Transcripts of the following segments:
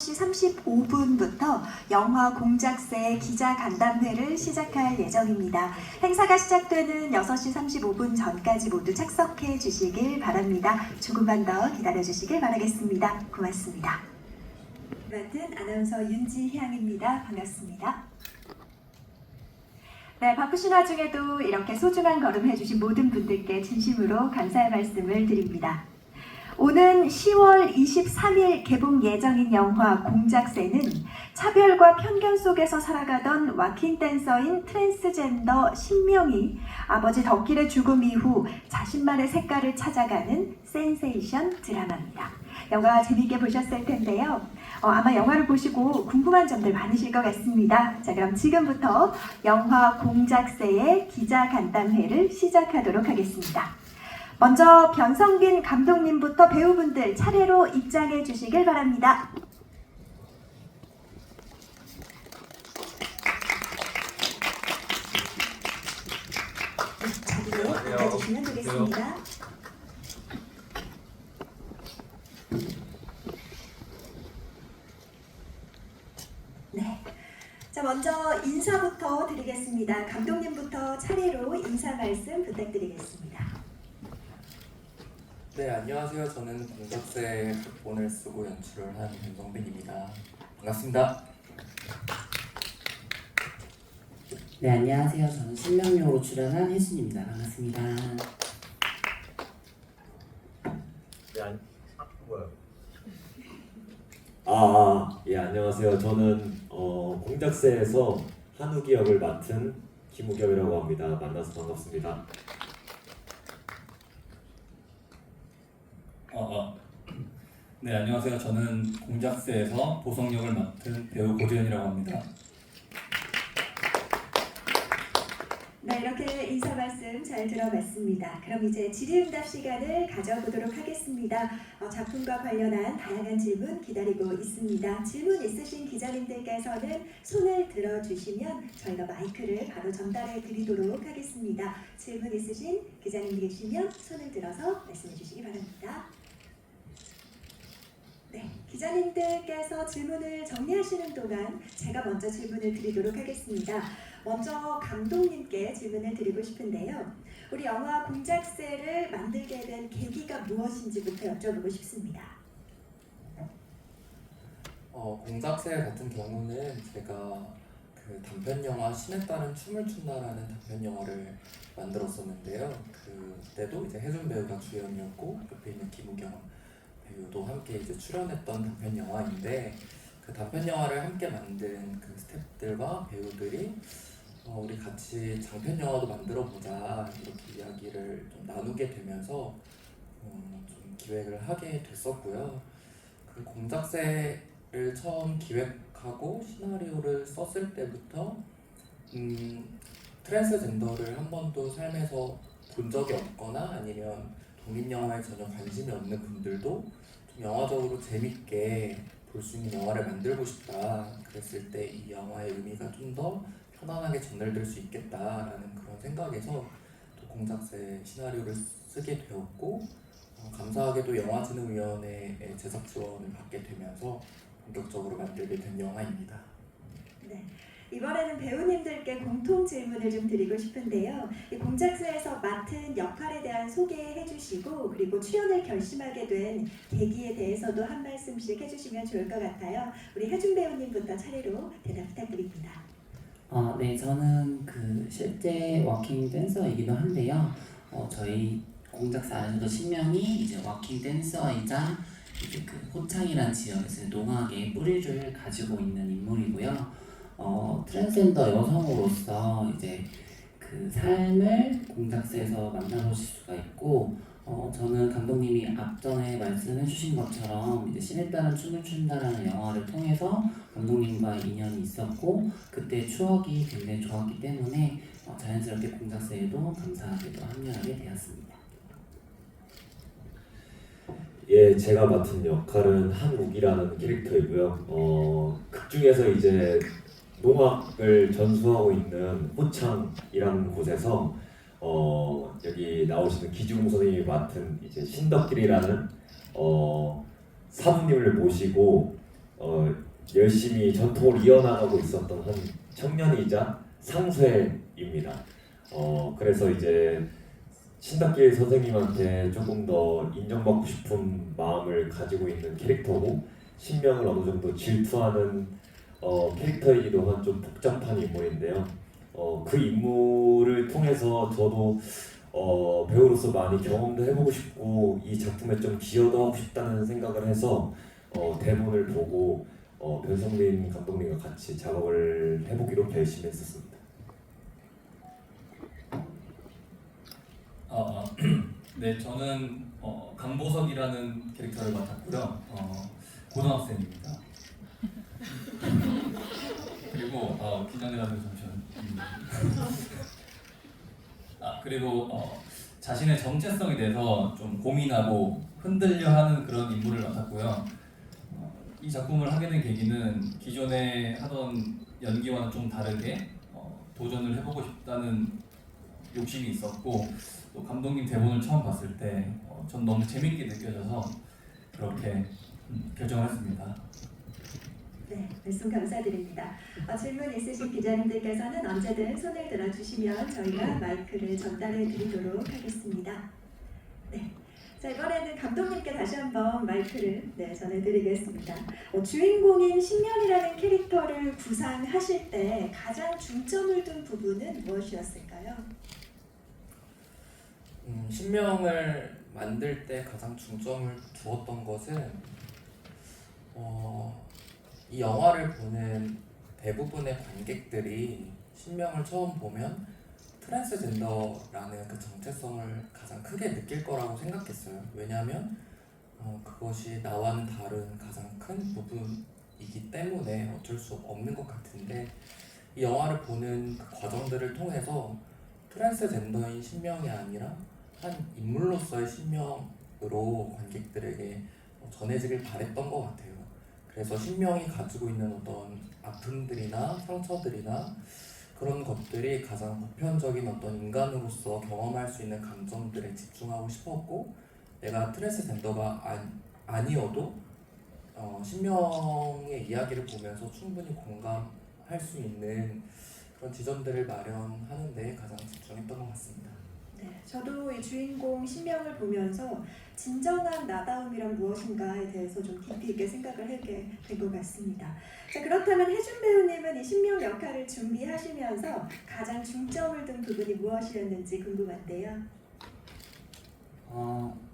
시 35분부터 영화 공작새 기자 간담회를 시작할 예정입니다. 행사가 시작되는 6시 35분 전까지 모두 착석해 주시길 바랍니다. 조금만 더 기다려 주시길 바라겠습니다. 고맙습니다. 맡은 아나운서 윤지향입니다. 반갑습니다. 네, 바쁘신 와중에도 이렇게 소중한 걸음 해주신 모든 분들께 진심으로 감사의 말씀을 드립니다. 오는 10월 23일 개봉 예정인 영화 공작새는 차별과 편견 속에서 살아가던 와킹 댄서인 트랜스젠더 신명이 아버지 덕길의 죽음 이후 자신만의 색깔을 찾아가는 센세이션 드라마입니다. 영화 재미있게 보셨을 텐데요. 아마 영화를 보시고 궁금한 점들 많으실 것 같습니다. 자, 그럼 지금부터 영화 공작새의 기자 간담회를 시작하도록 하겠습니다. 먼저 변성빈 감독님부터 배우분들 차례로 입장해 주시길 바랍니다. 자리에 앉아주시면 되겠습니다. 네. 자, 먼저 인사부터 드리겠습니다. 감독님부터 차례로 인사 말씀 부탁드리겠습니다. 네, 안녕하세요. 저는 공작새 각본을 쓰고 연출을 한 변성빈입니다. 반갑습니다. 네, 안녕하세요. 저는 신명용으로 출연한 혜순입니다. 반갑습니다. 네, 예, 안녕하세요. 저는 공작새에서 한욱이 역을 맡은 김우겸이라고 합니다. 만나서 반갑습니다. 네, 안녕하세요. 저는 공작새에서 보성 역을 맡은 배우 고재현이라고 합니다. 네, 이렇게 인사 말씀 잘 들어봤습니다. 그럼 이제 질의응답 시간을 가져보도록 하겠습니다. 작품과 관련한 다양한 질문 기다리고 있습니다. 질문 있으신 기자님들께서는 손을 들어주시면 저희가 마이크를 바로 전달해 드리도록 하겠습니다. 질문 있으신 기자님 계시면 손을 들어서 말씀해 주시기 바랍니다. 네, 기자님들께서 질문을 정리하시는 동안 제가 먼저 질문을 드리도록 하겠습니다. 먼저 감독님께 질문을 드리고 싶은데요. 우리 영화 공작새를 만들게 된 계기가 무엇인지부터 여쭤보고 싶습니다. 공작새 같은 경우는 제가 그 단편 영화 신에 따른 춤을 춘다라는 단편 영화를 만들었었는데요. 그때도 이제 혜준 배우가 주연이었고 옆에 있는 김우겸 배우도 함께 이제 출연했던 단편 영화인데 그 단편 영화를 함께 만든 그 스태프들과 배우들이 우리 같이 장편 영화도 만들어 보자 이렇게 이야기를 좀 나누게 되면서 좀 기획을 하게 됐었고요. 그 공작새를 처음 기획하고 시나리오를 썼을 때부터 트랜스젠더를 한 번도 삶에서 본 적이 없거나 아니면 독립 영화에 전혀 관심이 없는 분들도 좀 영화적으로 재밌게 볼 수 있는 영화를 만들고 싶다. 그랬을 때 이 영화의 의미가 좀 더 편안하게 전달될 수 있겠다라는 그런 생각에서 또 공작새 시나리오를 쓰게 되었고 감사하게도 영화진흥위원회의 제작 지원을 받게 되면서 본격적으로 만들게 된 영화입니다. 네, 이번에는 배우님들께 공통 질문을 좀 드리고 싶은데요. 이 공작새에서 맡은 역할에 대한 소개해 주시고 그리고 출연을 결심하게 된 계기에 대해서도 한 말씀씩 해주시면 좋을 것 같아요. 우리 혜준 배우님부터 차례로 대답 부탁드립니다. 네, 저는 실제 워킹 댄서이기도 한데요. 저희 공작새 안에서도 신명이 이제 워킹 댄서이자 이제 그 호창이란 지역에서 농악의 뿌리를 가지고 있는 인물이고요. 트랜스젠더 여성으로서 이제 그 삶을 공작새에서 만나보실 수가 있고, 저는 감독님이 앞전에 말씀해주신 것처럼 이제 신에 따른 춤을 춘다라는 영화를 통해서 감독님과 인연이 있었고 그때 추억이 굉장히 좋았기 때문에 자연스럽게 공작새에도 감사하게도 합류하게 되었습니다. 예, 제가 맡은 역할은 한욱이라는 캐릭터이고요. 극 중에서 이제 농악을 전수하고 있는 호창이라는 곳에서 여기 나오시는 기중 선생님이 맡은 이제 신덕길이라는 사부님을 모시고 열심히 전통을 이어나가고 있었던 한 청년이자 상쇄입니다. 그래서 이제 신덕길 선생님한테 조금 더 인정받고 싶은 마음을 가지고 있는 캐릭터고 신명을 어느 정도 질투하는 캐릭터이기도 한 좀 복잡한 인물인데요. 그 인물을 통해서 저도 배우로서 많이 경험도 해보고 싶고 이 작품에 좀 기여도 하고 싶다는 생각을 해서 대본을 보고 변성민 감독님과 같이 작업을 해보기로 결심했었습니다. 네, 저는 강보석이라는 캐릭터를 맡았고요. 고등학생입니다. 그리고 긴장돼가지고 잠시만. 그리고 자신의 정체성에 대해서 좀 고민하고 흔들려하는 그런 인물을 맡았고요. 이 작품을 하게 된 계기는 기존에 하던 연기와는 좀 다르게 도전을 해보고 싶다는 욕심이 있었고 또 감독님 대본을 처음 봤을 때 전 너무 재밌게 느껴져서 그렇게 결정을 했습니다. 네, 말씀 감사드립니다. 질문 있으신 기자님들께서는 언제든 손을 들어주시면 저희가 마이크를 전달해 드리도록 하겠습니다. 네, 자 이번에는 감독님께 다시 한번 마이크를 전해드리겠습니다. 주인공인 신명이라는 캐릭터를 구상하실 때 가장 중점을 둔 부분은 무엇이었을까요? 신명을 만들 때 가장 중점을 두었던 것은 이 영화를 보는 대부분의 관객들이 신명을 처음 보면 트랜스젠더라는 그 정체성을 가장 크게 느낄 거라고 생각했어요. 왜냐하면 그것이 나와는 다른 가장 큰 부분이기 때문에 어쩔 수 없는 것 같은데 이 영화를 보는 그 과정들을 통해서 트랜스젠더인 신명이 아니라 한 인물로서의 신명으로 관객들에게 전해지길 바랬던 것 같아요. 그래서 신명이 가지고 있는 어떤 아픔들이나 상처들이나 그런 것들이 가장 보편적인 어떤 인간으로서 경험할 수 있는 감정들에 집중하고 싶었고 내가 트랜스젠더가 아니어도 신명의 이야기를 보면서 충분히 공감할 수 있는 그런 지점들을 마련하는 데 가장 집중했던 것 같습니다. 네, 저도 이 주인공 신명을 보면서 진정한 나다움이란 무엇인가에 대해서 좀 깊이 있게 생각을 하게 된 것 같습니다. 자, 그렇다면 혜준 배우님은 이 신명 역할을 준비하시면서 가장 중점을 둔 부분이 무엇이었는지 궁금한데요.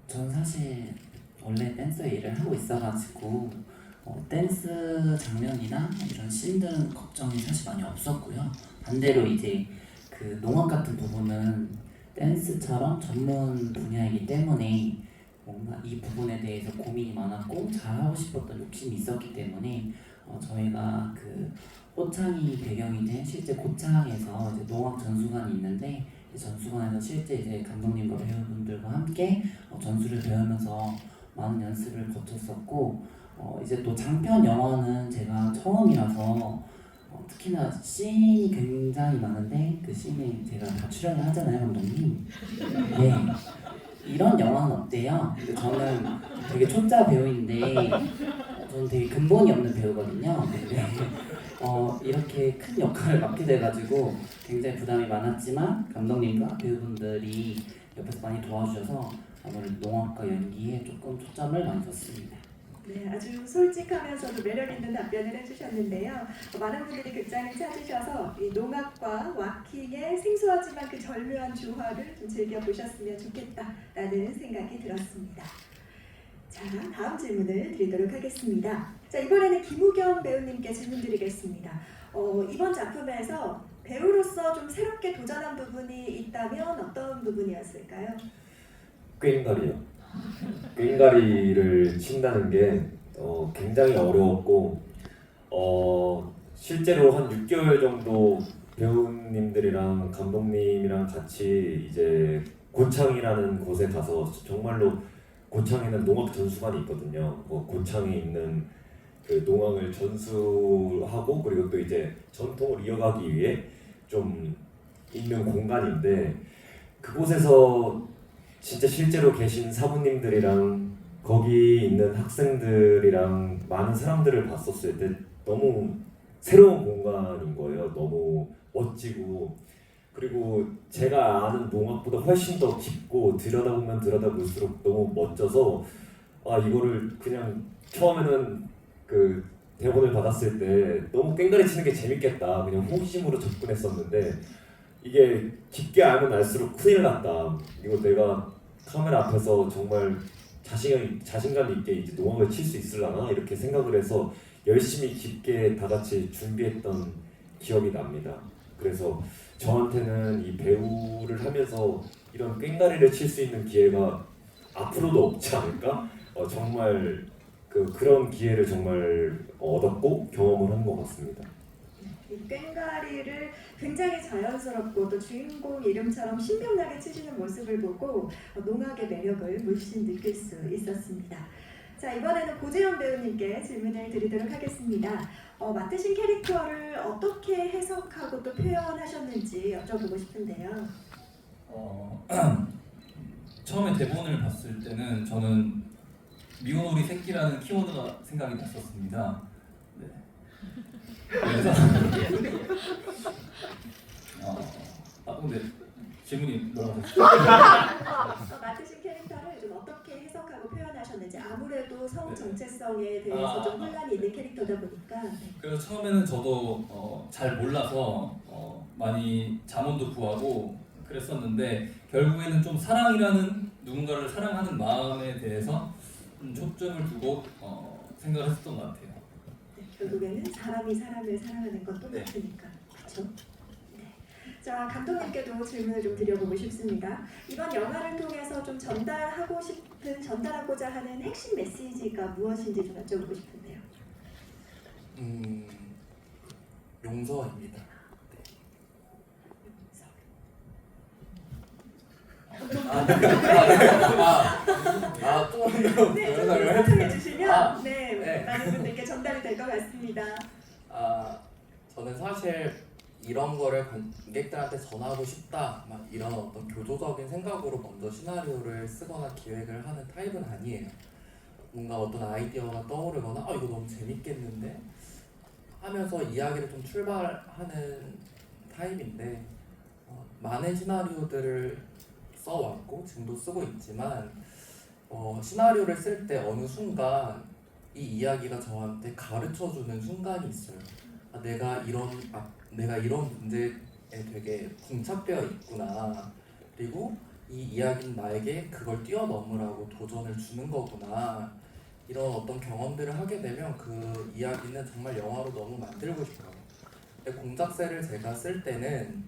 전 사실 원래 댄서 일을 하고 있어가지고 댄스 장면이나 이런 씬들은 걱정이 사실 많이 없었고요. 반대로 이제 그 농악 같은 부분은 댄스처럼 전문 분야이기 때문에 뭔가 이 부분에 대해서 고민이 많았고 잘하고 싶었던 욕심이 있었기 때문에 저희가 그 호창이 배경이 된 실제 고창에서 이제 농악 전수관이 있는데 이 전수관에서 실제 이제 감독님과 배우분들과 함께 전수를 배우면서 많은 연습을 거쳤었고 이제 또 장편 영화는 제가 처음이라서 특히나 씬이 굉장히 많은데 그 씬에 제가 다 출연을 하잖아요, 감독님. 네. 이런 영화는 어때요? 근데 저는 되게 초짜 배우인데 저는 되게 근본이 없는 배우거든요. 근데 이렇게 큰 역할을 맡게 돼가지고 굉장히 부담이 많았지만 감독님과 배우분들이 옆에서 많이 도와주셔서 아무래도 농악과 연기에 조금 초점을 많이 뒀습니다. 네, 아주 솔직하면서도 매력 있는 답변을 해주셨는데요. 많은 분들이 극장에 찾으셔서 이 농악과 왁킹의 생소하지만 그 절묘한 조화를 좀 즐겨보셨으면 좋겠다라는 생각이 들었습니다. 자, 다음 질문을 드리도록 하겠습니다. 자, 이번에는 김우경 배우님께 질문 드리겠습니다. 이번 작품에서 배우로서 좀 새롭게 도전한 부분이 있다면 어떤 부분이었을까요? 꾀인가리요. 꾀인가리를 친다는 게 굉장히 어려웠고 실제로 한 6개월 정도 배우님들이랑 감독님이랑 같이 이제 고창이라는 곳에 가서 정말로 고창에는 농악 전수관이 있거든요. 고창에 있는 그 농악을 전수하고 그리고 또 이제 전통을 이어가기 위해 좀 있는 공간인데 그곳에서 진짜 실제로 계신 사부님들이랑 거기 있는 학생들이랑 많은 사람들을 봤었을 때 너무 새로운 공간인 거예요. 너무 멋지고 그리고 제가 아는 농악보다 훨씬 더 깊고 들여다보면 들여다볼수록 너무 멋져서 아 이거를 그냥 처음에는 그 대본을 받았을 때 너무 꽹가리 치는 게 재밌겠다 그냥 호기심으로 접근했었는데 이게 깊게 알면 알수록 큰일 났다. 이거 내가 카메라 앞에서 정말 자신감 있게 이제 농악을 칠 수 있으려나 이렇게 생각을 해서 열심히 깊게 다 같이 준비했던 기억이 납니다. 그래서 저한테는 이 배우를 하면서 이런 꽹가리를 칠 수 있는 기회가 앞으로도 없지 않을까? 정말 그런 기회를 정말 얻었고 경험을 한 것 같습니다. 이 꽹가리를 굉장히 자연스럽고 또 주인공 이름처럼 신명나게 치시는 모습을 보고 농악의 매력을 물씬 느낄 수 있었습니다. 자, 이번에는 고재현 배우님께 질문을 드리도록 하겠습니다. 맡으신 캐릭터를 어떻게 해석하고 또 표현하셨는지 여쭤보고 싶은데요. 처음에 대본을 봤을 때는 저는 미운 오리 새끼라는 키워드가 생각이 났었습니다. 네. 그래서 근데 질문이 뭐라고 하셨어요? 맡으신 캐릭터를 좀 어떻게 해석하고 표현하셨는지 아무래도 성 정체성에 대해서 좀 혼란이 있는 캐릭터다 보니까 그래서 처음에는 저도 잘 몰라서 많이 잠원도 구하고 그랬었는데 결국에는 좀 사랑이라는 누군가를 사랑하는 마음에 대해서 좀 초점을 두고 생각을 했었던 것 같아요. 네, 결국에는 사람이 사람을 사랑하는 건 똑같으니까 그렇죠? 자, 감독님께도 질문을 좀 드려보고 싶습니다. 이번 영화를 통해서 좀 전달하고자 하는 핵심 메시지가 무엇인지 좀 여쭤보고 싶은데요. 용서입니다. 조금 네, 좀 설명해 주시면 네. 많은 분들께 전달이 될 것 같습니다. 저는 사실 이런 거를 관객들한테 전하고 싶다 막 이런 어떤 교조적인 생각으로 먼저 시나리오를 쓰거나 기획을 하는 타입은 아니에요. 뭔가 어떤 아이디어가 떠오르거나 이거 너무 재밌겠는데 하면서 이야기를 좀 출발하는 타입인데 많은 시나리오들을 써왔고 지금도 쓰고 있지만 시나리오를 쓸 때 어느 순간 이 이야기가 저한테 가르쳐주는 순간이 있어요. 내가 이런 문제에 되게 봉착되어 있구나. 그리고 이 이야기는 나에게 그걸 뛰어넘으라고 도전을 주는 거구나. 이런 어떤 경험들을 하게 되면 그 이야기는 정말 영화로 너무 만들고 싶어요. 근데 공작새를 제가 쓸 때는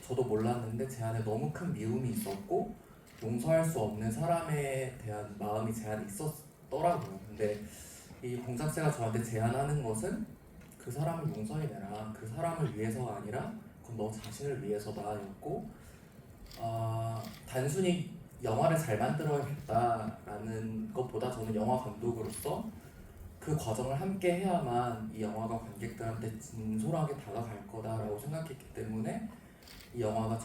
저도 몰랐는데 제 안에 너무 큰 미움이 있었고 용서할 수 없는 사람에 대한 마음이 제 안에 있었더라고요. 근데 이 공작새가 저한테 제안하는 것은 그 사람을 용서해내라. 그 사람을 위해서가 아니라 그건 너 자신을 위해서다였고 단순히 영화를 잘 만들어야겠다라는 것보다 저는 영화 감독으로서 그 과정을 함께 해야만 이 영화가 관객들한테 진솔하게 다가갈 거다라고 생각했기 때문에 이 영화가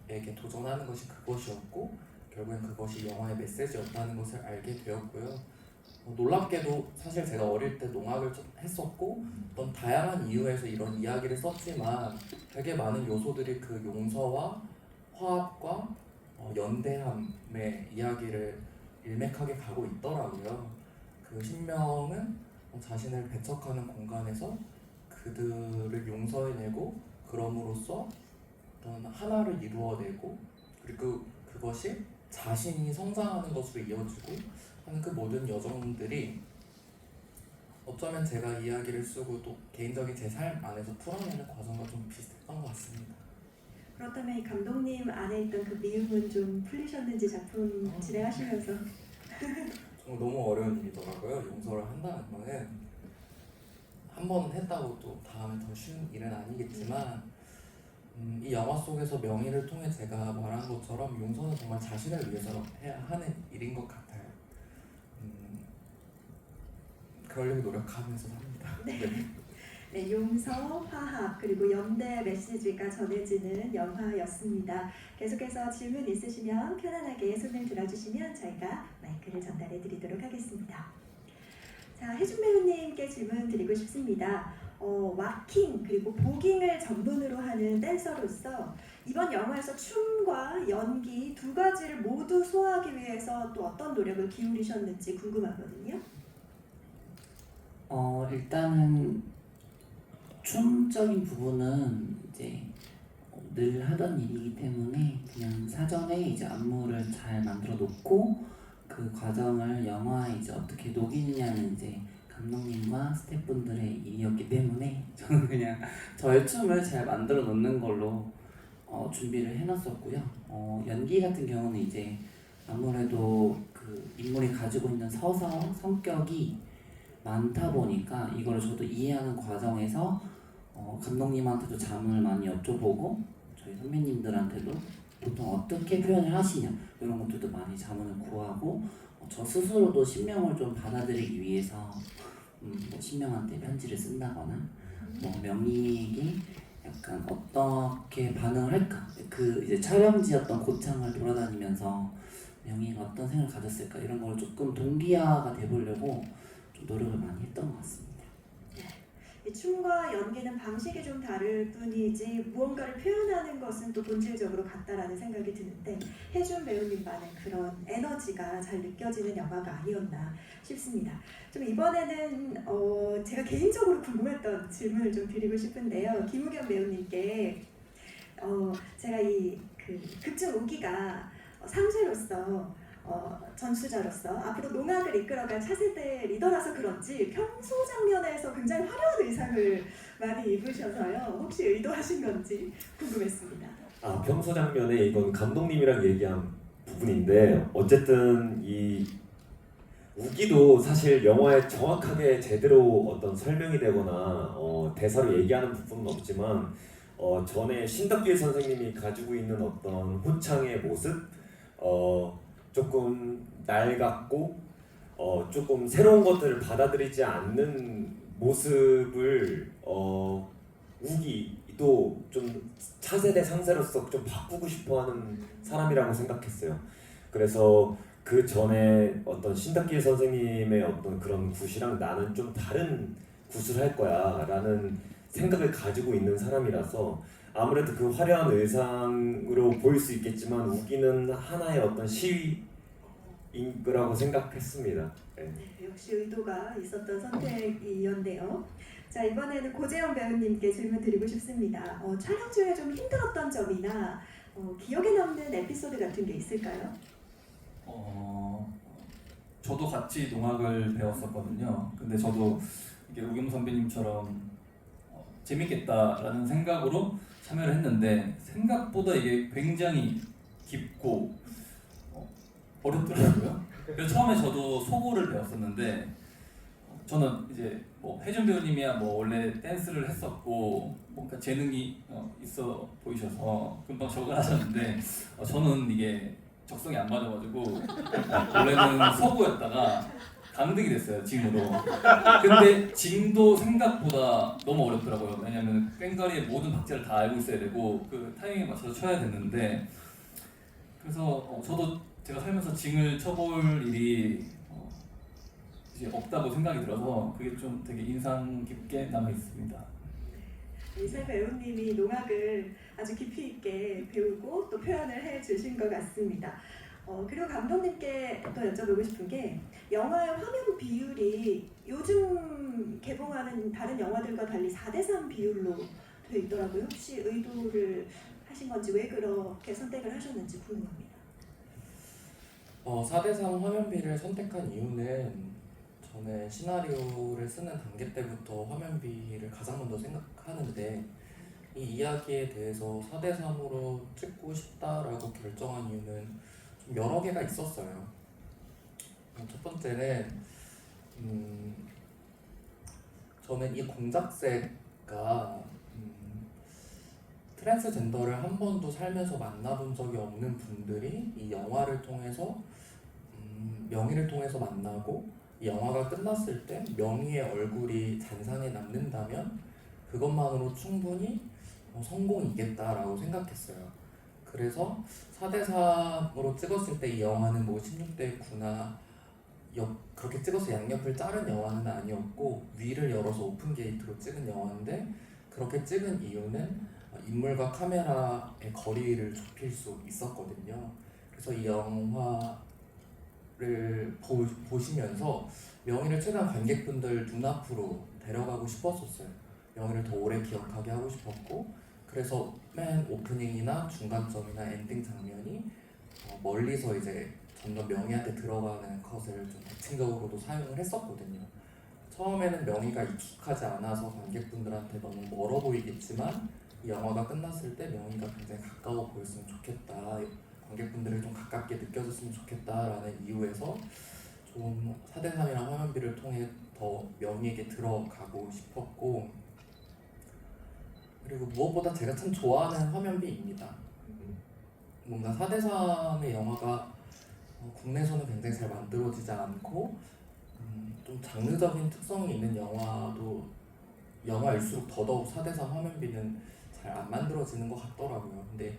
저에게 도전하는 것이 그것이었고 결국엔 그것이 영화의 메시지였다는 것을 알게 되었고요. 놀랍게도 사실 제가 어릴 때 농악을 좀 했었고 어떤 다양한 이유에서 이런 이야기를 썼지만 되게 많은 요소들이 그 용서와 화합과 연대함의 이야기를 일맥하게 가고 있더라고요. 그 신명은 자신을 배척하는 공간에서 그들을 용서해내고 그럼으로써 어떤 하나를 이루어내고 그리고 그것이 자신이 성장하는 것으로 이어지고 하는 그 모든 여정들이 어쩌면 제가 이야기를 쓰고 또 개인적인 제 삶 안에서 풀어내는 과정과 좀 비슷했던 것 같습니다. 그렇다면 이 감독님 안에 있던 그 미움은 좀 풀리셨는지 작품 진행하시면서 정말 너무 어려운 일이더라고요. 용서를 한다는 거는 한 번은 했다고 또 다음에 더 쉬운 일은 아니겠지만 이 영화 속에서 명의를 통해 제가 말한 것처럼 용서는 정말 자신을 위해서 해야 하는 일인 것 같아요. 그러려고 노력하면서 삽니다. 네. 네, 용서, 화합, 그리고 연대 메시지가 전해지는 영화였습니다. 계속해서 질문 있으시면 편안하게 손을 들어주시면 저희가 마이크를 전달해 드리도록 하겠습니다. 자, 혜준 배우님께 질문 드리고 싶습니다. 와킹 그리고 보깅을 전문으로 하는 댄서로서 이번 영화에서 춤과 연기 두 가지를 모두 소화하기 위해서 또 어떤 노력을 기울이셨는지 궁금하거든요. 일단은 춤적인 부분은 이제 늘 하던 일이기 때문에 그냥 사전에 이제 안무를 잘 만들어 놓고 그 과정을 영화에 이제 어떻게 녹이느냐는 이제 감독님과 스태프분들의 일이었기 때문에 저는 그냥 저의 춤을 잘 만들어 놓는 걸로 준비를 해놨었고요. 연기 같은 경우는 이제 아무래도 그 인물이 가지고 있는 서사, 성격이 많다 보니까 이거를 저도 이해하는 과정에서 감독님한테도 자문을 많이 여쭤보고 저희 선배님들한테도 보통 어떻게 표현을 하시냐 이런 것들도 많이 자문을 구하고 저 스스로도 신명을 좀 받아들이기 위해서 뭐 신명한테 편지를 쓴다거나 뭐 명희에게 약간 어떻게 반응을 할까 그 이제 촬영지였던 고창을 돌아다니면서 명희가 어떤 생각을 가졌을까 이런 걸 조금 동기화가 돼보려고 좀 노력을 많이 했던 것 같습니다. 이 춤과 연기는 방식이 좀 다를 뿐이지 무언가를 표현하는 것은 또 본질적으로 같다라는 생각이 드는데 혜준 배우님만의 그런 에너지가 잘 느껴지는 영화가 아니었나 싶습니다. 좀 이번에는 제가 개인적으로 궁금했던 질문을 좀 드리고 싶은데요. 김우겸 배우님께 제가 이 그 극중 우기가 상세로서 전수자로서 앞으로 농악을 이끌어갈 차세대 리더라서 그런지 평소 장면에서 굉장히 화려한 의상을 많이 입으셔서요. 혹시 의도하신 건지 궁금했습니다. 평소 장면에 이건 감독님이랑 얘기한 부분인데 어쨌든 이 우기도 사실 영화에 정확하게 제대로 어떤 설명이 되거나 대사로 얘기하는 부분은 없지만 전에 신덕길 선생님이 가지고 있는 어떤 호창의 모습 조금 낡았고 조금 새로운 것들을 받아들이지 않는 모습을 우기도 좀 차세대 상세로서 좀 바꾸고 싶어하는 사람이라고 생각했어요. 그래서 그 전에 어떤 신덕길 선생님의 어떤 그런 굿이랑 나는 좀 다른 굿을 할 거야라는 생각을 가지고 있는 사람이라서 아무래도 그 화려한 의상으로 보일 수 있겠지만 우기는 하나의 어떤 시위인 거라고 생각했습니다. 네. 네, 역시 의도가 있었던 선택이었네요. 자, 이번에는 고재영 배우님께 질문 드리고 싶습니다. 촬영 중에 좀 힘들었던 점이나 기억에 남는 에피소드 같은 게 있을까요? 저도 같이 농악을 배웠었거든요. 근데 저도 이게 우겸 선배님처럼 재밌겠다라는 생각으로 참여를 했는데 생각보다 이게 굉장히 깊고 어렵더라고요. 그래서 처음에 저도 소고를 배웠었는데 저는 이제 뭐 혜준 배우님이야 뭐 원래 댄스를 했었고 뭔가 재능이 있어 보이셔서 금방 적응을 하셨는데 저는 이게 적성이 안 맞아가지고 원래는 서구였다가 강등이 됐어요, 징으로. 근데 징도 생각보다 너무 어렵더라고요. 왜냐면 꽹과리의 모든 박자를 다 알고 있어야 되고 그 타이밍에 맞춰서 쳐야 됐는데 그래서 저도 제가 살면서 징을 쳐볼 일이 이제 없다고 생각이 들어서 그게 좀 되게 인상 깊게 남아 있습니다. 이세 배우님이 농악을 아주 깊이 있게 배우고 또 표현을 해주신 것 같습니다. 그리고 감독님께 또 여쭤보고 싶은 게 영화의 화면 비율이 요즘 개봉하는 다른 영화들과 달리 4:3 비율로 되어 있더라고요. 혹시 의도를 하신 건지 왜 그렇게 선택을 하셨는지 궁금합니다. 4:3 화면비를 선택한 이유는 전에 시나리오를 쓰는 단계 때부터 화면비를 가장 먼저 생각하는데 이 이야기에 대해서 4:3으로 찍고 싶다라고 결정한 이유는 좀 여러 개가 있었어요. 첫 번째는 저는 이 공작새가 트랜스젠더를 한 번도 살면서 만나본 적이 없는 분들이 이 영화를 통해서 명희를 통해서 만나고 이 영화가 끝났을 때 명희의 얼굴이 잔상에 남는다면 그것만으로 충분히 성공이겠다라고 생각했어요. 그래서 4대3으로 찍었을 때 이 영화는 뭐 16대9나 그렇게 찍어서 양옆을 자른 영화는 아니었고 위를 열어서 오픈 게이트로 찍은 영화인데 그렇게 찍은 이유는 인물과 카메라의 거리를 좁힐 수 있었거든요. 그래서 이 영화를 보시면서 명희를 최대한 관객분들 눈앞으로 데려가고 싶었었어요. 명희를 더 오래 기억하게 하고 싶었고 그래서 맨 오프닝이나 중간점이나 엔딩 장면이 멀리서 이제 점점 명희한테 들어가는 컷을 좀 대칭적으로도 사용을 했었거든요. 처음에는 명희가 익숙하지 않아서 관객분들한테 너무 멀어 보이겠지만 이 영화가 끝났을 때 명희가 굉장히 가까워 보였으면 좋겠다, 관객분들이 좀 가깝게 느껴졌으면 좋겠다라는 이유에서 좀 4대3이랑 화면비를 통해 더 명희에게 들어가고 싶었고 그리고 무엇보다 제가 참 좋아하는 화면비입니다. 뭔가 4대3의 영화가 국내에서는 굉장히 잘 만들어지지 않고 좀 장르적인 특성이 있는 영화일수록 더더욱 4대3 화면비는 잘 안 만들어지는 것 같더라고요. 근데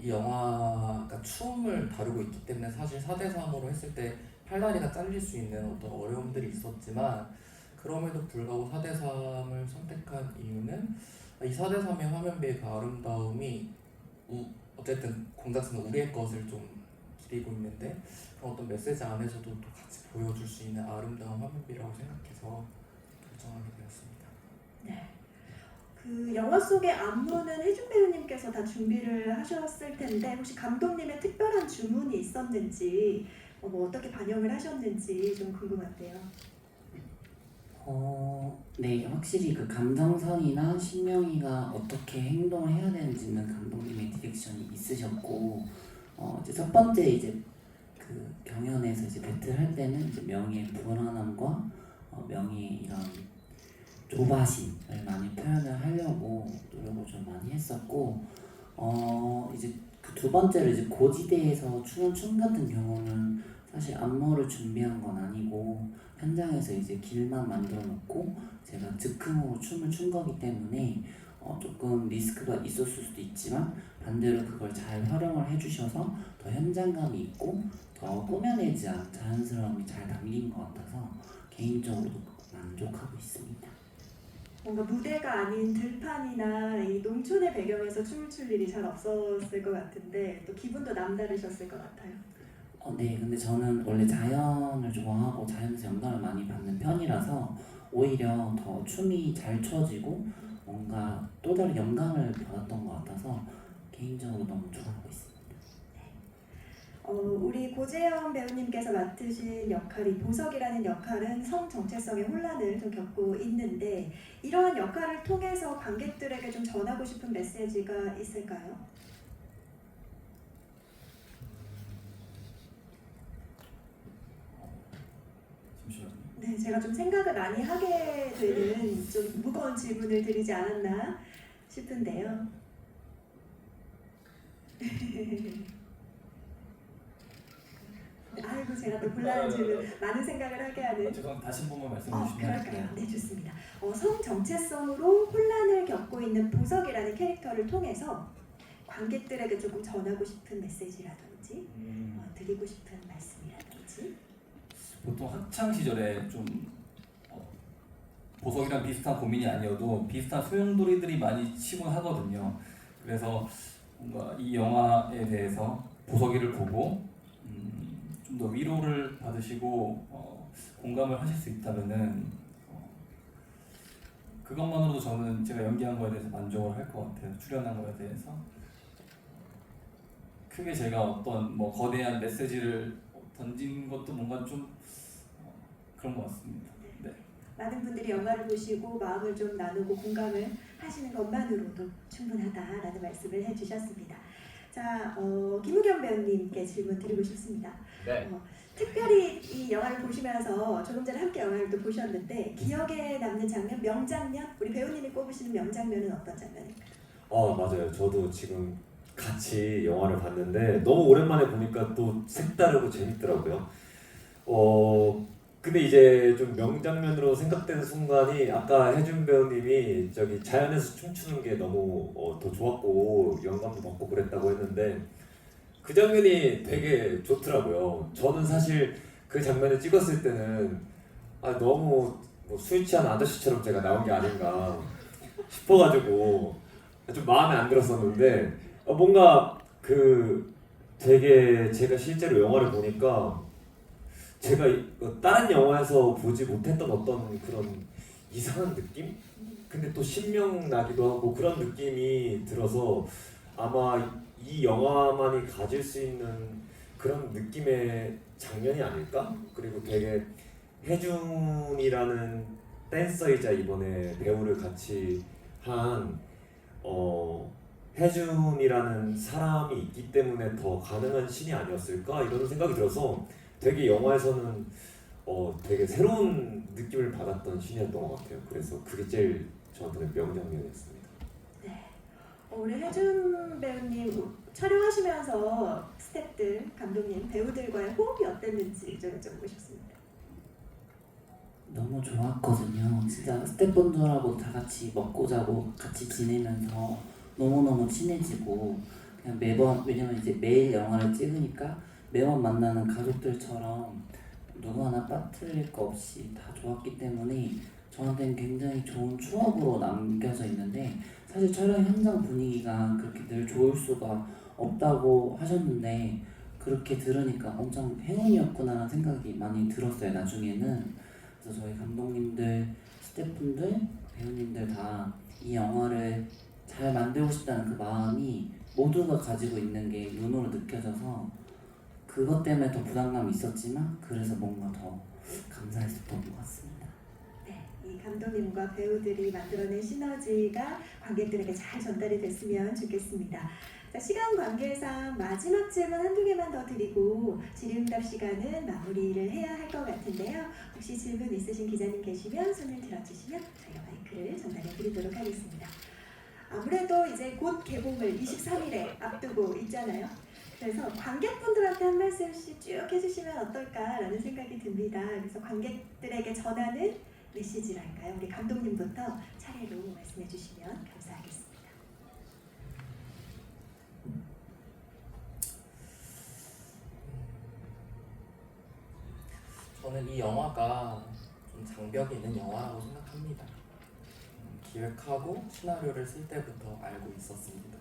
이 영화가 춤을 다루고 있기 때문에 사실 4대3으로 했을 때 팔다리가 잘릴 수 있는 어떤 어려움들이 있었지만 그럼에도 불구하고 4대3을 선택한 이유는 이 4대3의 화면비의 그 아름다움이 어쨌든 공작새는 우리의 것을 좀 기리고 있는데 그런 어떤 메시지 안에서도 또 같이 보여줄 수 있는 아름다운 화면비라고 생각해서 결정하게 되었습니다. 네. 그 영화 속의 안무는 혜준 배우님께서 다 준비를 하셨을 텐데 혹시 감독님의 특별한 주문이 있었는지 뭐 어떻게 반영을 하셨는지 좀 궁금한데요. 네, 확실히 그 감정선이나 신명이가 어떻게 행동을 해야 되는지는 감독님의 디렉션이 있으셨고, 이제 첫 번째 이제 그 경연에서 이제 배틀할 때는 이제 명희의 불안함과 명희의 이런 조바심을 많이 표현을 하려고 노력을 좀 많이 했었고, 이제 그 두 번째로 이제 고지대에서 추는 춤 같은 경우는 사실 안무를 준비한 건 아니고 현장에서 이제 길만 만들어 놓고 제가 즉흥으로 춤을 춘 거기 때문에 조금 리스크가 있었을 수도 있지만 반대로 그걸 잘 활용을 해주셔서 더 현장감이 있고 더 꾸며내지 않은 자연스러움이 잘 담긴 것 같아서 개인적으로도 만족하고 있습니다. 뭔가 무대가 아닌 들판이나 이 농촌의 배경에서 춤을 출 일이 잘 없었을 것 같은데 또 기분도 남다르셨을 것 같아요. 네, 근데 저는 원래 자연을 좋아하고 자연에서 영감을 많이 받는 편이라서 오히려 더 춤이 잘 춰지고 뭔가 또 다른 영감을 받았던 것 같아서 개인적으로 너무 좋아하고 있습니다. 우리 고재현 배우님께서 맡으신 역할이 보석이라는 역할은 성 정체성의 혼란을 좀 겪고 있는데 이러한 역할을 통해서 관객들에게 좀 전하고 싶은 메시지가 있을까요? 잠시만요. 네, 제가 좀 생각을 많이 하게 되는 좀 무거운 질문을 드리지 않았나 싶은데요. 아이고 제가 또 곤란한 질문, 많은 생각을 하게 하는. 죄송합니다. 다시 한 번만 말씀해 주시면. 그럴까요? 네, 좋습니다. 성 정체성으로 혼란을 겪고 있는 보석이라는 캐릭터를 통해서 관객들에게 조금 전하고 싶은 메시지라든지 드리고 싶은 말씀이라든지. 보통 학창 시절에 좀 보석이랑 비슷한 고민이 아니어도 비슷한 소용돌이들이 많이 치곤 하거든요. 그래서 뭔가 이 영화에 대해서 보석이를 보고 좀 더 위로를 받으시고 공감을 하실 수 있다면은 그것만으로도 저는 제가 연기한 거에 대해서 만족을 할 것 같아요. 출연한 거에 대해서 크게 제가 어떤 뭐 거대한 메시지를 던진 것도 뭔가 좀 그런 것 같습니다. 네. 많은 분들이 영화를 보시고 마음을 좀 나누고 공감을 하시는 것만으로도 충분하다라는 말씀을 해주셨습니다. 자, 김우겸 배우님께 질문 드리고 싶습니다. 네. 특별히 이 영화를 보시면서 조금 전에 함께 영화를 또 보셨는데 기억에 남는 장면, 명장면, 우리 배우님이 꼽으시는 명장면은 어떤 장면일까요? 맞아요. 저도 지금 같이 영화를 봤는데 너무 오랜만에 보니까 또 색다르고 재밌더라고요. 근데 이제 좀 명장면으로 생각되는 순간이 아까 혜준 배우님이 저기 자연에서 춤추는 게 너무 더 좋았고 영감도 받고 그랬다고 했는데 그 장면이 되게 좋더라고요. 저는 사실 그 장면을 찍었을 때는 너무 술 취한 아저씨처럼 제가 나온 게 아닌가 싶어가지고 좀 마음에 안 들었었는데 뭔가 되게 제가 실제로 영화를 보니까 제가 다른 영화에서 보지 못했던 어떤 그런 이상한 느낌? 근데 또 신명나기도 하고 그런 느낌이 들어서 아마 이 영화만이 가질 수 있는 그런 느낌의 장면이 아닐까? 그리고 되게 혜준이라는 댄서이자 이번에 배우를 같이 한 혜준이라는 사람이 있기 때문에 더 가능한 신이 아니었을까 이런 생각이 들어서 되게 영화에서는 되게 새로운 느낌을 받았던 신이었던 것 같아요. 그래서 그게 제일 저한테는 명장면이었습니다. 네. 우리 혜준 배우님 촬영하시면서 스태프들, 감독님, 배우들과의 호흡이 어땠는지 좀 여쭤보고 싶습니다. 너무 좋았거든요. 진짜 스태프분들하고 다 같이 먹고 자고 같이 지내면서 너무너무 친해지고 그냥 매번 왜냐면 이제 매일 영화를 찍으니까 매번 만나는 가족들처럼 누구 하나 빠뜨릴 거 없이 다 좋았기 때문에 저한테는 굉장히 좋은 추억으로 남겨져 있는데 사실 촬영 현장 분위기가 그렇게 늘 좋을 수가 없다고 하셨는데 그렇게 들으니까 엄청 행운이었구나 생각이 많이 들었어요. 나중에는 그래서 저희 감독님들, 스태프분들, 배우님들 다 이 영화를 잘 만들고 싶다는 그 마음이 모두가 가지고 있는 게 눈으로 느껴져서 그것 때문에 더 부담감이 있었지만 그래서 뭔가 더 감사했었던 것 같습니다. 네, 이 감독님과 배우들이 만들어낸 시너지가 관객들에게 잘 전달이 됐으면 좋겠습니다. 자, 시간 관계상 마지막 질문 한두 개만 더 드리고 질의응답 시간은 마무리를 해야 할 것 같은데요. 혹시 질문 있으신 기자님 계시면 손을 들어주시면 저희가 마이크를 전달해 드리도록 하겠습니다. 아무래도 이제 곧 개봉을 23일에 앞두고 있잖아요. 그래서 관객분들한테 한 말씀씩 쭉 해주시면 어떨까라는 생각이 듭니다. 그래서 관객들에게 전하는 메시지랄까요? 우리 감독님부터 차례로 말씀해 주시면 감사하겠습니다. 저는 이 영화가 좀 장벽이 있는 영화라고 생각합니다. 기획하고 시나리오를 쓸 때부터 알고 있었습니다.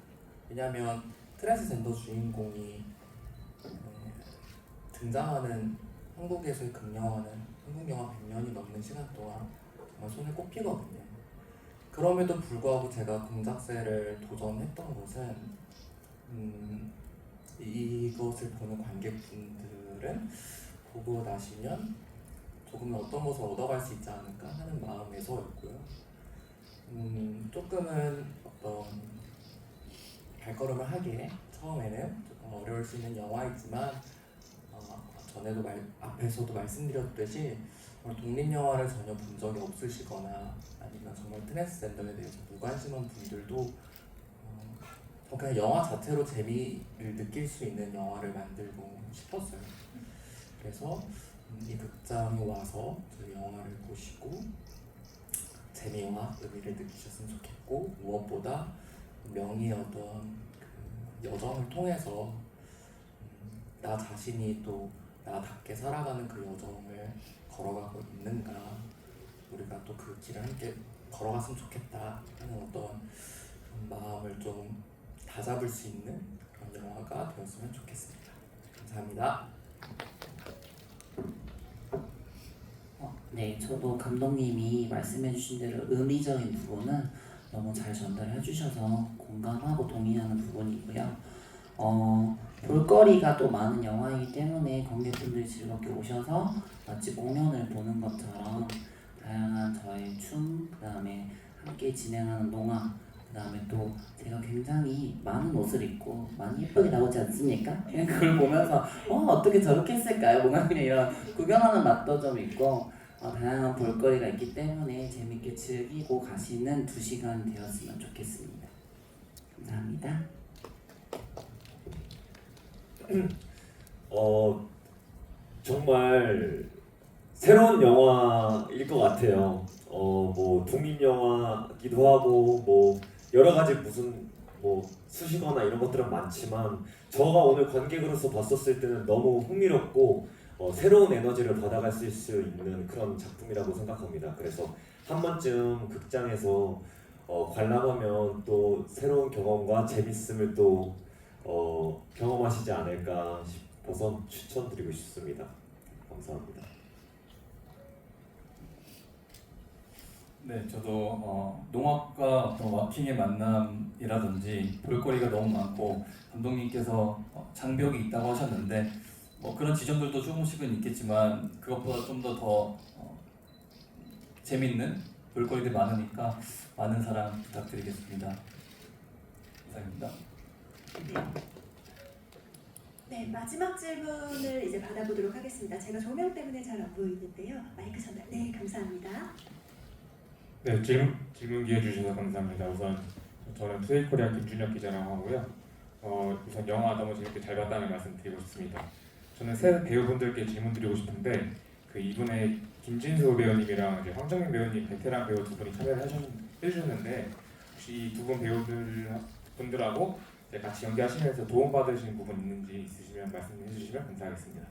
왜냐하면 트랜스젠더 주인공이 등장하는 한국에서의 극영화는 한국 영화 100년이 넘는 시간 동안 정말 손에 꼽히거든요. 그럼에도 불구하고 제가 공작새를 도전했던 것은 이것을 보는 관객분들은 보고 나시면 조금 어떤 것을 얻어갈 수 있지 않을까 하는 마음에서였고요. 조금은 어떤 발걸음을 하기에 처음에는 조금 어려울 수 있는 영화이지만 전에도 앞에서도 말씀드렸듯이 독립영화를 전혀 본 적이 없으시거나 아니면 정말 트랜스젠더에 대해서 무관심한 분들도 그냥 영화 자체로 재미를 느낄 수 있는 영화를 만들고 싶었어요. 그래서 이 극장에 와서 저희 영화를 보시고 재미와 의미를 느끼셨으면 좋겠고 무엇보다 명희의 어떤 그 여정을 통해서 나 자신이 또 나답게 살아가는 그 여정을 걸어가고 있는가 우리가 또 그 길을 함께 걸어갔으면 좋겠다 하는 어떤 마음을 좀 다잡을 수 있는 그런 영화가 되었으면 좋겠습니다. 감사합니다. 네, 저도 감독님이 말씀해주신 대로 의미적인 부분은 너무 잘 전달해 주셔서 공감하고 동의하는 부분이고요. 볼거리가 또 많은 영화이기 때문에 관객분들이 즐겁게 오셔서 마치 공연을 보는 것처럼 다양한 저의 춤, 그 다음에 함께 진행하는 농악, 그 다음에 또 제가 굉장히 많은 옷을 입고 많이 예쁘게 나오지 않습니까? 그냥 그걸 보면서 어떻게 저렇게 했을까요? 뭔가 그냥 이런 구경하는 맛도 좀 있고 다양한 볼거리가 있기 때문에 재밌게 즐기고 가시는 2시간 되었으면 좋겠습니다. 감사합니다. 정말 새로운 영화일 것 같아요. 뭐 독립 영화기도 하고 뭐 여러 가지 무슨 뭐 수식어나 이런 것들은 많지만 저가 오늘 관객으로서 봤었을 때는 너무 흥미롭고 새로운 에너지를 받아갈 수 있는 그런 작품이라고 생각합니다. 그래서 한 번쯤 극장에서 관람하면 또 새로운 경험과 재밌음을 또 경험하시지 않을까 싶어서 추천드리고 싶습니다. 감사합니다. 네, 저도 농악과 어떤 와킹의 만남이라든지 볼거리가 너무 많고 감독님께서 장벽이 있다고 하셨는데 뭐 그런 지점들도 조금씩은 있겠지만 그것보다 좀 더 재밌는 볼거리들이 많으니까 많은 사랑 부탁드리겠습니다. 감사합니다. 네, 마지막 질문을 이제 받아보도록 하겠습니다. 제가 조명 때문에 잘 안 보이는데요. 마이크 전달. 네, 감사합니다. 네, 질문 기회 주셔서 감사합니다. 우선 저는 투데이코리아 김준혁 기자라고 하고요. 우선 영화 너무 재밌게 잘 봤다는 말씀 드리고 싶습니다. 저는 새 배우분들께 질문 드리고 싶은데 이번에 김진수 배우님이랑 이제 황정민 배우님 베테랑 배우 두 분이 참여를 해주셨는데 혹시 이 두 분 분들하고 이제 같이 연기하시면서 도움 받으신 부분 있는지 있으시면 말씀해 주시면 감사하겠습니다.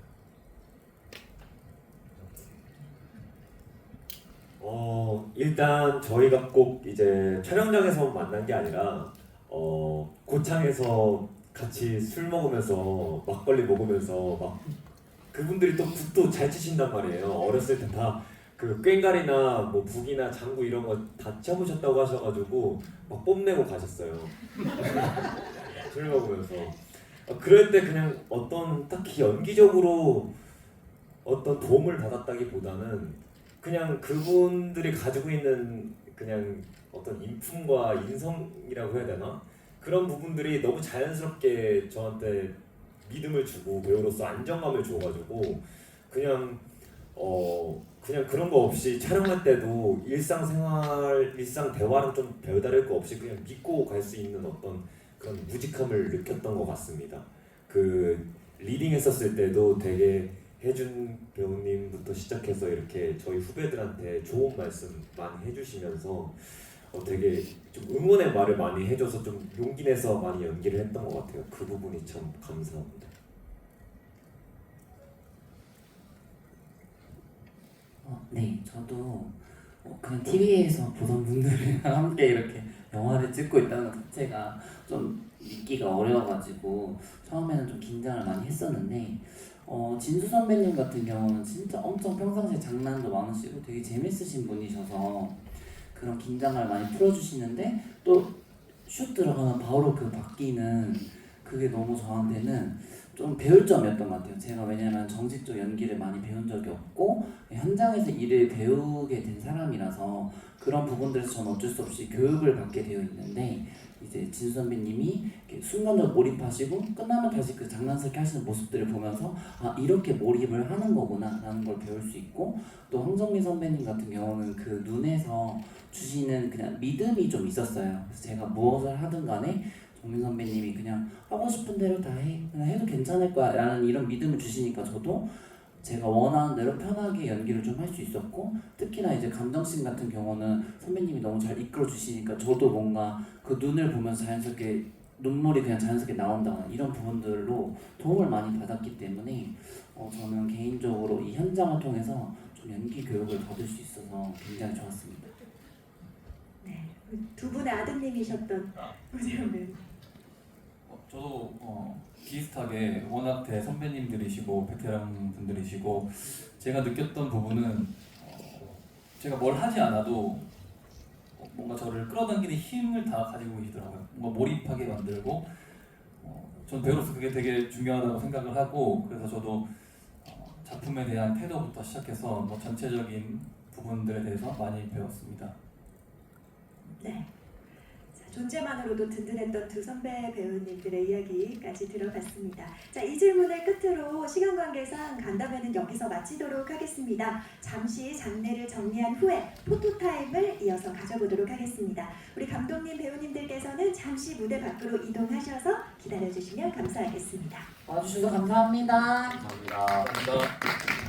일단 저희가 꼭 이제 촬영장에서 만난 게 아니라 고창에서 같이 술 먹으면서 막걸리 먹으면서 막 그분들이 또 굿도 잘 치신단 말이에요. 어렸을 때 다 그 꽹과리나 뭐 북이나 장구 이런 거 다 쳐보셨다고 하셔가지고 막 뽐내고 가셨어요. 술 먹으면서 그럴 때 그냥 어떤 딱히 연기적으로 어떤 도움을 받았다기보다는 그냥 그분들이 가지고 있는 그냥 어떤 인품과 인성이라고 해야 되나? 그런 부분들이 너무 자연스럽게 저한테 믿음을 주고 배우로서 안정감을 줘가지고 그냥 그냥 그런 거 없이 촬영할 때도 일상생활, 일상 대화랑 좀 별다를 거 없이 그냥 믿고 갈 수 있는 어떤 그런 무직함을 느꼈던 것 같습니다. 그 리딩 했었을 때도 되게 혜준 배우님부터 시작해서 이렇게 저희 후배들한테 좋은 말씀 많이 해주시면서 되게 좀 응원의 말을 많이 해줘서 좀 용기 내서 많이 연기를 했던 것 같아요. 그 부분이 참 감사합니다. 네, 저도 그냥 TV에서 보던 분들이랑 함께 이렇게 영화를 찍고 있다는 것 자체가 좀 믿기가 어려워가지고 처음에는 좀 긴장을 많이 했었는데 진수 선배님 같은 경우는 진짜 엄청 평상시에 장난도 많으시고 되게 재밌으신 분이셔서 그런 긴장을 많이 풀어주시는데 또 슛 들어가면 바로 그 바뀌는 그게 너무 저한테는 좀 배울 점이었던 것 같아요. 제가 왜냐면 정식적 연기를 많이 배운 적이 없고 현장에서 일을 배우게 된 사람이라서 그런 부분들에서 저는 어쩔 수 없이 교육을 받게 되어 있는데 이제 진수 선배님이 순간적으로 몰입하시고 끝나면 다시 그 장난스럽게 하시는 모습들을 보면서 아 이렇게 몰입을 하는 거구나 라는 걸 배울 수 있고 또 황정민 선배님 같은 경우는 그 눈에서 주시는 그냥 믿음이 좀 있었어요. 그래서 제가 무엇을 하든 간에 정민 선배님이 그냥 하고 싶은 대로 다 해. 그냥 해도 괜찮을 거야 라는 이런 믿음을 주시니까 저도 제가 원하는 대로 편하게 연기를 좀 할 수 있었고 특히나 이제 감정씬 같은 경우는 선배님이 너무 잘 이끌어 주시니까 저도 뭔가 그 눈을 보면서 자연스럽게 눈물이 그냥 자연스럽게 나온다거나 이런 부분들로 도움을 많이 받았기 때문에 저는 개인적으로 이 현장을 통해서 좀 연기 교육을 받을 수 있어서 굉장히 좋았습니다. 네, 두 분의 아드님이셨던 우재현 배우. 저도 비슷하게 워낙 대선배님들이시고 베테랑 분들이시고 제가 느꼈던 부분은 제가 뭘 하지 않아도 뭔가 저를 끌어당기는 힘을 다 가지고 계시더라고요. 뭔가 몰입하게 만들고 전 배우로서 그게 되게 중요하다고 생각을 하고 그래서 저도 작품에 대한 태도부터 시작해서 뭐 전체적인 부분들에 대해서 많이 배웠습니다. 네. 자, 존재만으로도 든든했던 두 선배 배우님들의 이야기까지 들어봤습니다. 자, 이 질문을 끝으로 시간 관계상 간담회는 여기서 마치도록 하겠습니다. 잠시 장례를 정리한 후에 포토타임을 이어서 가져보도록 하겠습니다. 우리 감독님, 배우님들께서는 잠시 무대 밖으로 이동하셔서 기다려주시면 감사하겠습니다. 와주셔서 감사합니다. 감사합니다. 감사합니다.